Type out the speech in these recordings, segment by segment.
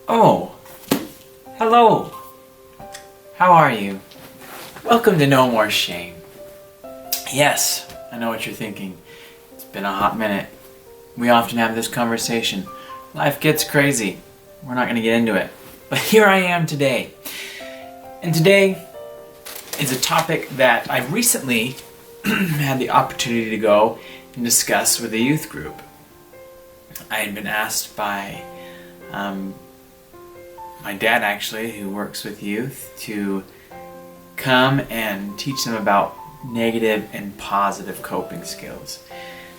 Oh, hello. How are you? Welcome to No More Shame. Yes, I know what you're thinking. It's been a hot minute. We often have this conversation. Life gets crazy. We're not going to get into it. But here I am today. And today is a topic that I recently had the opportunity to go and discuss with a youth group. I had been asked by my dad, actually, who works with youth, to come and teach them about negative and positive coping skills.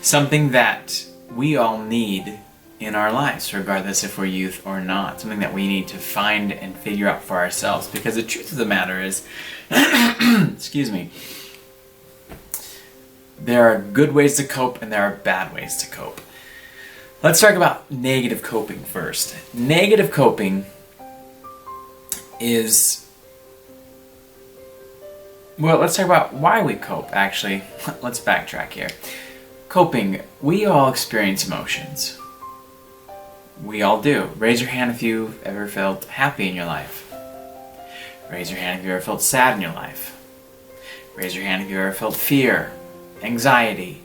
Something that we all need in our lives, regardless if we're youth or not. Something that we need to find and figure out for ourselves. Because the truth of the matter is, excuse me, there are good ways to cope and there are bad ways to cope. Let's talk about negative coping first. Negative coping is... Well, let's talk about why we cope, actually. Let's backtrack here. Coping, we all experience emotions. We all do. Raise your hand if you've ever felt happy in your life. Raise your hand if you've ever felt sad in your life. Raise your hand if you've ever felt fear, anxiety.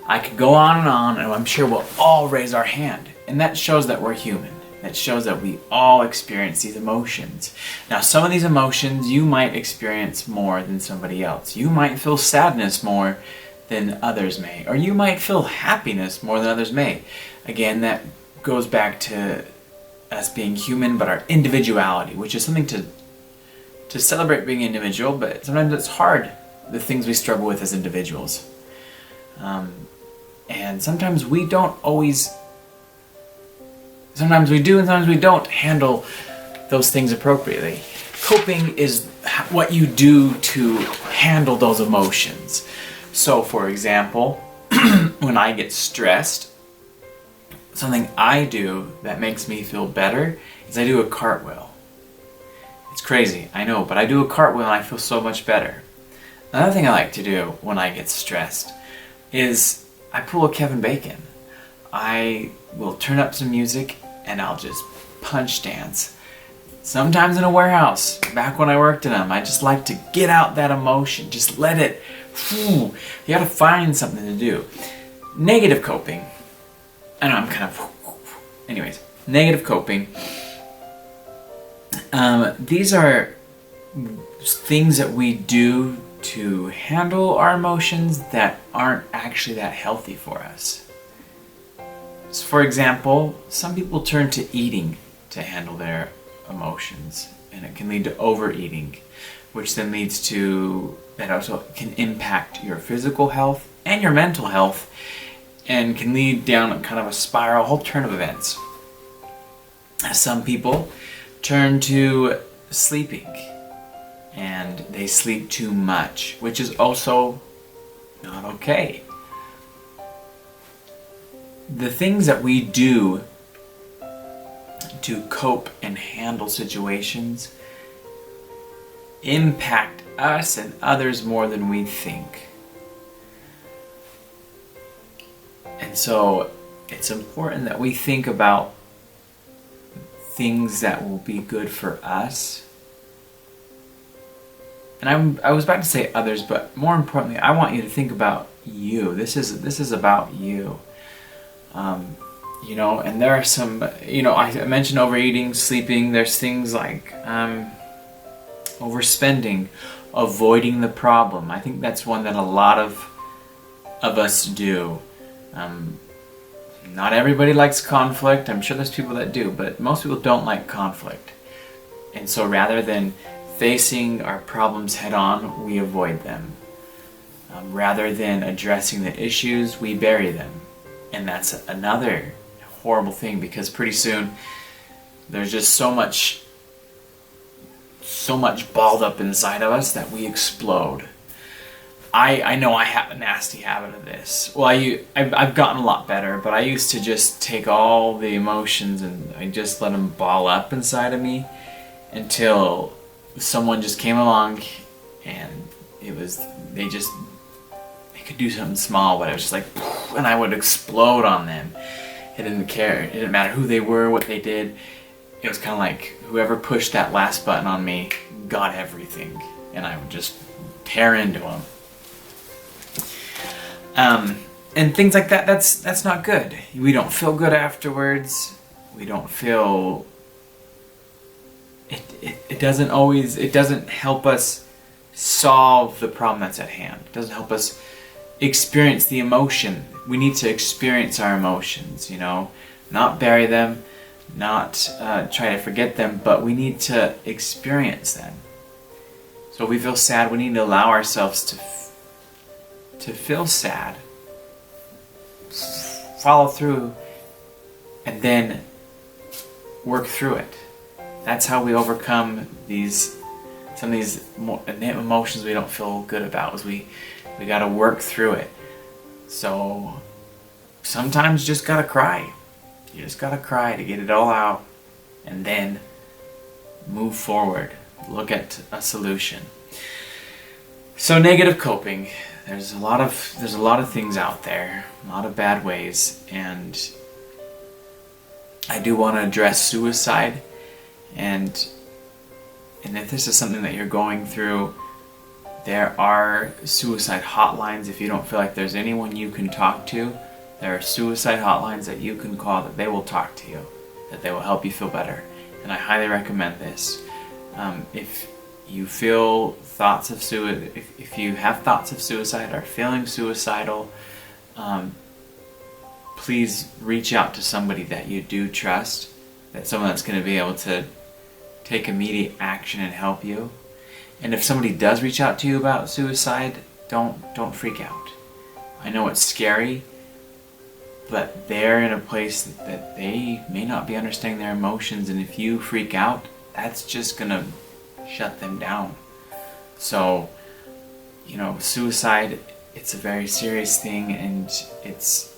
I could go on, and I'm sure we'll all raise our hand. And that shows that we're human. That shows that we all experience these emotions. Now, some of these emotions you might experience more than somebody else. You might feel sadness more than others may. Or you might feel happiness more than others may. Again, that goes back to us being human, but our individuality, which is something to celebrate being individual, but sometimes it's hard, the things we struggle with as individuals. And sometimes we don't always... Sometimes we do and sometimes we don't handle those things appropriately. Coping is what you do to handle those emotions. So, for example, when I get stressed, something I do that makes me feel better is I do a cartwheel. It's crazy, I know, but I do a cartwheel and I feel so much better. Another thing I like to do when I get stressed is I pull a Kevin Bacon. I will turn up some music and I'll just punch dance. Sometimes in a warehouse, back when I worked in them, I just like to get out that emotion. Just let it, you gotta find something to do. Negative coping. I know I'm kind of, anyways, negative coping. These are things that we do to handle our emotions that aren't actually that healthy for us. So for example, some people turn to eating to handle their emotions, and it can lead to overeating, which then leads to, that also can impact your physical health and your mental health, and can lead down kind of a spiral, a whole turn of events. Some people turn to sleeping, and they sleep too much, which is also not okay. The things that we do to cope and handle situations impact us and others more than we think. And so it's important that we think about things that will be good for us. And I was about to say others, but more importantly, I want you to think about you. This is about you. And there are some, I mentioned overeating, sleeping. There's things like overspending, avoiding the problem. I think that's one that a lot of us do. Not everybody likes conflict. I'm sure there's people that do, but most people don't like conflict. And so rather than facing our problems head on, we avoid them. Rather than addressing the issues, we bury them. And that's another horrible thing, because pretty soon there's just so much balled up inside of us that we explode. I know I have a nasty habit of this. Well, I've gotten a lot better, but I used to just take all the emotions and I just let them ball up inside of me until someone just came along and they could do something small, but it was just like, and I would explode on them. It didn't care. It didn't matter who they were, what they did. it was kind of like whoever pushed that last button on me got everything, and I would just tear into them. And things like that, that's not good. We don't feel good afterwards. We don't feel... It doesn't help us solve the problem that's at hand. It doesn't help us experience the emotion. We need to experience our emotions, you know, not bury them, not try to forget them, but we need to experience them. So if we feel sad, we need to allow ourselves to feel sad, follow through, and then work through it. That's how we overcome some of these emotions we don't feel good about. Is we got to work through it. So sometimes you just gotta cry. You just gotta cry to get it all out, and then move forward. Look at a solution. So negative coping. There's a lot of things out there, a lot of bad ways, and I do want to address suicide. And if this is something that you're going through, there are suicide hotlines. If you don't feel like there's anyone you can talk to, there are suicide hotlines that you can call, that they will talk to you, that they will help you feel better. And I highly recommend this. If you feel thoughts of suicide, if you have thoughts of suicide or feeling suicidal, please reach out to somebody that you do trust, that someone that's going to be able to take immediate action and help you. And if somebody does reach out to you about suicide, don't freak out. I know it's scary, but they're in a place that they may not be understanding their emotions, and if you freak out, that's just gonna shut them down. So, you know, suicide, it's a very serious thing, and it's,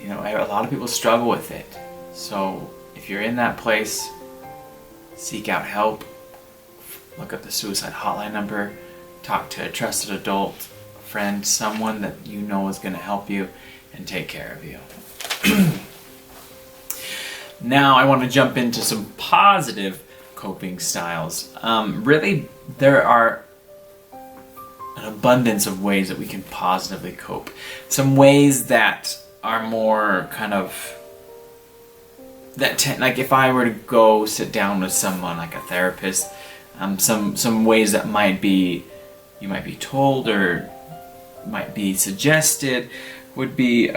you know, a lot of people struggle with it. So if you're in that place, seek out help. Look up the suicide hotline number. Talk to a trusted adult, a friend, someone that you know is going to help you and take care of you. Now I want to jump into some positive coping styles. Really, there are an abundance of ways that we can positively cope. Some ways that are more kind of like if I were to go sit down with someone like a therapist, some ways that you might be told or might be suggested would be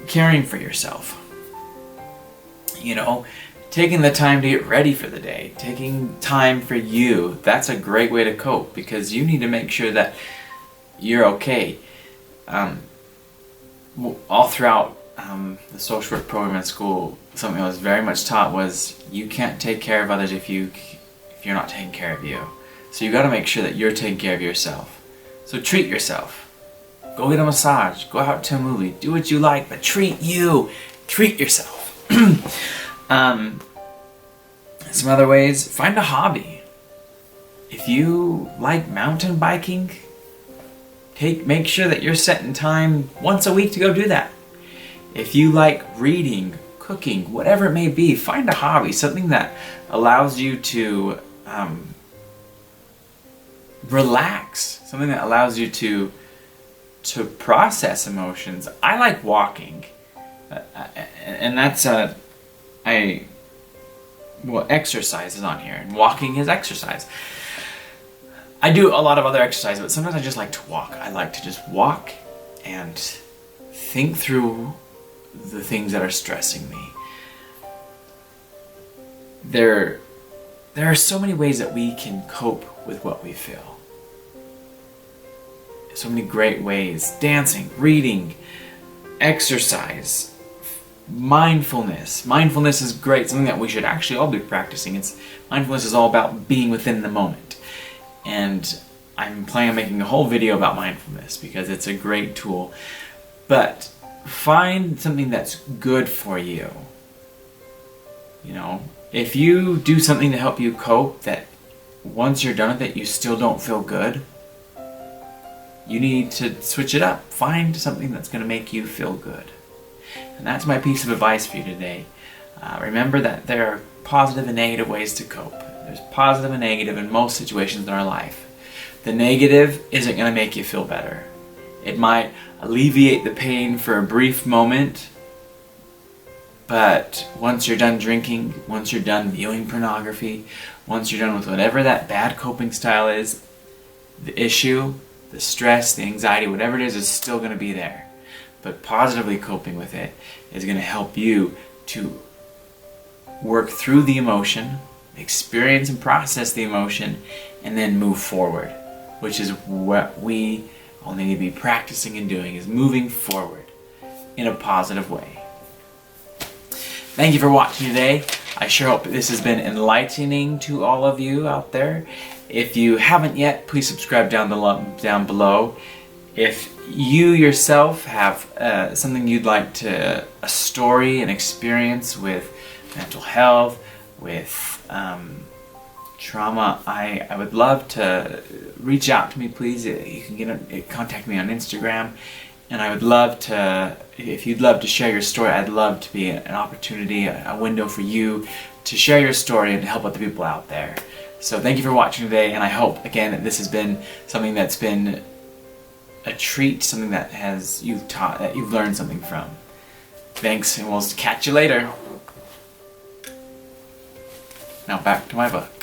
caring for yourself. You know, taking the time to get ready for the day, taking time for you. That's a great way to cope, because you need to make sure that you're okay. All throughout the social work program at school, something I was very much taught was you can't take care of others if you're not taking care of you. So you got to make sure that you're taking care of yourself. So treat yourself. Go get a massage. Go out to a movie. Do what you like, but treat you. Treat yourself. Some other ways, find a hobby. If you like mountain biking, make sure that you're setting time once a week to go do that. If you like reading, cooking, whatever it may be, find a hobby, something that allows you to relax, something that allows you to process emotions. I like walking, and that's exercise is on here, and walking is exercise. I do a lot of other exercise, but sometimes I just like to walk. I like to just walk and think through the things that are stressing me. There are so many ways that we can cope with what we feel. So many great ways. Dancing, reading, exercise, mindfulness. Mindfulness is great, something that we should actually all be practicing. Mindfulness is all about being within the moment. And I'm planning on making a whole video about mindfulness because it's a great tool. But find something that's good for you. You know, if you do something to help you cope that once you're done with it you still don't feel good, you need to switch it up. Find something that's going to make you feel good. And that's my piece of advice for you today. Remember that there are positive and negative ways to cope. There's positive and negative in most situations in our life. The negative isn't going to make you feel better. It might alleviate the pain for a brief moment, but once you're done drinking, once you're done viewing pornography, once you're done with whatever that bad coping style is, the issue, the stress, the anxiety, whatever it is still going to be there. But positively coping with it is going to help you to work through the emotion, experience and process the emotion, and then move forward, which is what we all need to be practicing and doing, is moving forward in a positive way. Thank you for watching today. I sure hope this has been enlightening to all of you out there. If you haven't yet, please subscribe down below. If you yourself have something you'd like to, a story, an experience with mental health, with trauma, I would love to reach out to me, please. You can contact me on Instagram, and I would love to, if you'd love to share your story, I'd love to be an opportunity, a window for you to share your story and to help other people out there. So thank you for watching today, and I hope, again, that this has been something that's been a treat, something that you've learned something from. Thanks, and we'll catch you later. Now back to my book.